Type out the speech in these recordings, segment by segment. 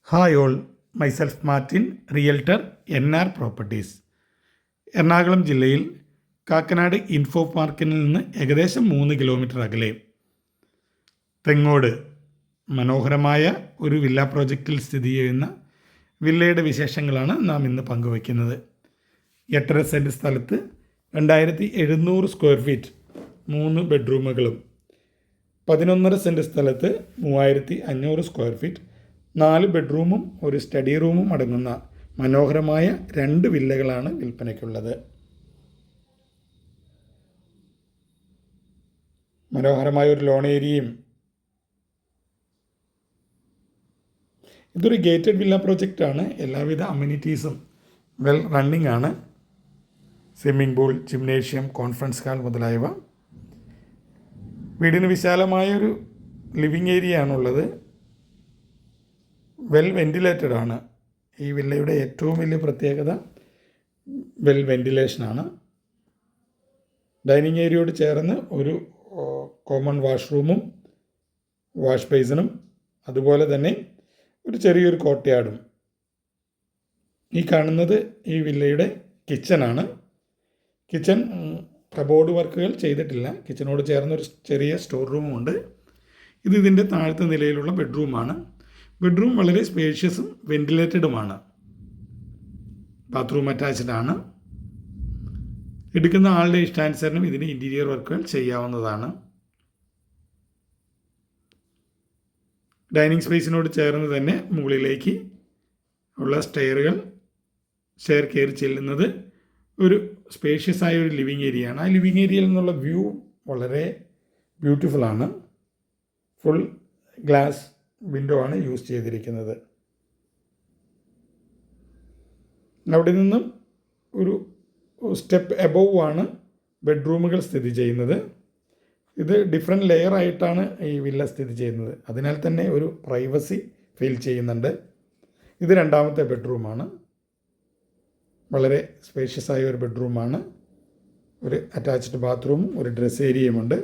Hi all, myself Martin, realtor, NR properties. Ernakulam ജില്ലയിൽ Kakkanad info പാർക്കിൽ നിന്ന് ഏകദേശം 3 കിലോമീറ്റർ അകലെ തെങ്ങോട് മനോഹരമായ ഒരു വില്ല പ്രോജക്റ്റിൽ സ്ഥിതി ചെയ്യുന്ന വില്ലയുടെ വിശേഷങ്ങളാണ് നാം ഇന്ന് പങ്കുവയ്ക്കുന്നത്. 8.5 സെൻറ്റ് സ്ഥലത്ത് 2700 സ്ക്വയർ ഫീറ്റ് 3 ബെഡ്റൂമുകളും, 11.5 സെൻറ്റ് സ്ഥലത്ത് 3500 സ്ക്വയർ ഫീറ്റ് 4 ബെഡ്റൂമും ഒരു സ്റ്റഡി റൂമും അടങ്ങുന്ന മനോഹരമായ 2 വില്ലകളാണ് വിൽപ്പനയ്ക്കുള്ളത്. മനോഹരമായ ഒരു ലോൺ ഏരിയയും. ഇതൊരു ഗേറ്റഡ് വില്ല പ്രോജക്റ്റാണ്. എല്ലാവിധ അമ്യൂണിറ്റീസും വെൽ റണ്ണിംഗ് ആണ്. Swimming pool, gymnasium, conference hall മുതലായവ. വീടിന് വിശാലമായൊരു ലിവിങ് ഏരിയ ആണുള്ളത്. വെൽ വെൻറ്റിലേറ്റഡ് ആണ്. ഈ വില്ലയുടെ ഏറ്റവും വലിയ പ്രത്യേകത വെൽ വെൻറ്റിലേഷനാണ്. ഡൈനിങ് ഏരിയയോട് ചേർന്ന് ഒരു കോമൺ വാഷ്റൂമും വാഷ് ബേസിനും അതുപോലെ തന്നെ ഒരു ചെറിയൊരു കോർട്ട്യാർഡും. ഈ കാണുന്നത് ഈ വില്ലയുടെ കിച്ചനാണ്. കിച്ചൺ കബോർഡ് വർക്കുകൾ ചെയ്തിട്ടില്ല. കിച്ചനോട് ചേർന്നൊരു ചെറിയ സ്റ്റോർ റൂമുണ്ട്. ഇതിൻ്റെ താഴത്തെ നിലയിലുള്ള ബെഡ്റൂമാണ്. ബെഡ്റൂം വളരെ സ്പേഷ്യസും വെൻറ്റിലേറ്റഡുമാണ്. ബാത്റൂം അറ്റാച്ച്ഡ് ആണ്. എടുക്കുന്ന ആളുടെ ഇഷ്ടാനുസരണം ഇതിന് ഇൻറ്റീരിയർ വർക്കുകൾ ചെയ്യാവുന്നതാണ്. ഡൈനിങ് സ്പേസിനോട് ചേർന്ന് തന്നെ മുകളിലേക്ക് ഉള്ള സ്റ്റെയർ കയറി ചെല്ലുന്നത് ഒരു സ്പേഷ്യസ് ആയ ഒരു ലിവിങ് ഏരിയയാണ്. ആ ലിവിങ് ഏരിയയിൽ നിന്നുള്ള വ്യൂ വളരെ ബ്യൂട്ടിഫുള്ളാണ്. ഫുൾ ഗ്ലാസ് വിൻഡോ ആണ് യൂസ് ചെയ്തിരിക്കുന്നത്. അവിടെ നിന്നും ഒരു സ്റ്റെപ്പ് എബോവ് ആണ് ബെഡ്റൂമുകൾ സ്ഥിതി ചെയ്യുന്നത്. ഇത് ഡിഫറെൻറ്റ് ലെയർ ആയിട്ടാണ് ഈ വില്ല സ്ഥിതി ചെയ്യുന്നത്. അതിനാൽ തന്നെ ഒരു പ്രൈവസി ഫീൽ ചെയ്യുന്നുണ്ട്. ഇത് 2ാമത്തെ ബെഡ്റൂമാണ്. വളരെ സ്പേഷ്യസ് ആയ ഒരു ബെഡ്റൂമാണ്. ഒരു അറ്റാച്ച്ഡ് ബാത്റൂമും ഒരു ഡ്രസ് ഏരിയയുമുണ്ട്.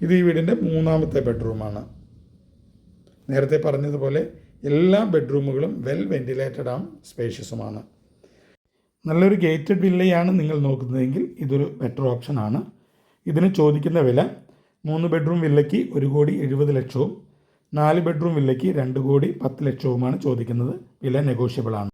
ഇത് ഈ വീടിൻ്റെ 3ാമത്തെ ബെഡ്റൂമാണ്. നേരത്തെ പറഞ്ഞതുപോലെ എല്ലാ ബെഡ്റൂമുകളും വെൽ വെൻറ്റിലേറ്റഡാണ്, സ്പേഷ്യസുമാണ്. നല്ലൊരു ഗേറ്റഡ് വില്ലയാണ് നിങ്ങൾ നോക്കുന്നതെങ്കിൽ ഇതൊരു ബെറ്റർ ഓപ്ഷനാണ്. ഇതിന് ചോദിക്കുന്ന വില 3 ബെഡ്റൂം വില്ലയ്ക്ക് 1,70,00,000, 4 ബെഡ്റൂം വില്ലയ്ക്ക് 2,10,00,000 ചോദിക്കുന്നത്. വില നെഗോഷ്യബിളാണ്.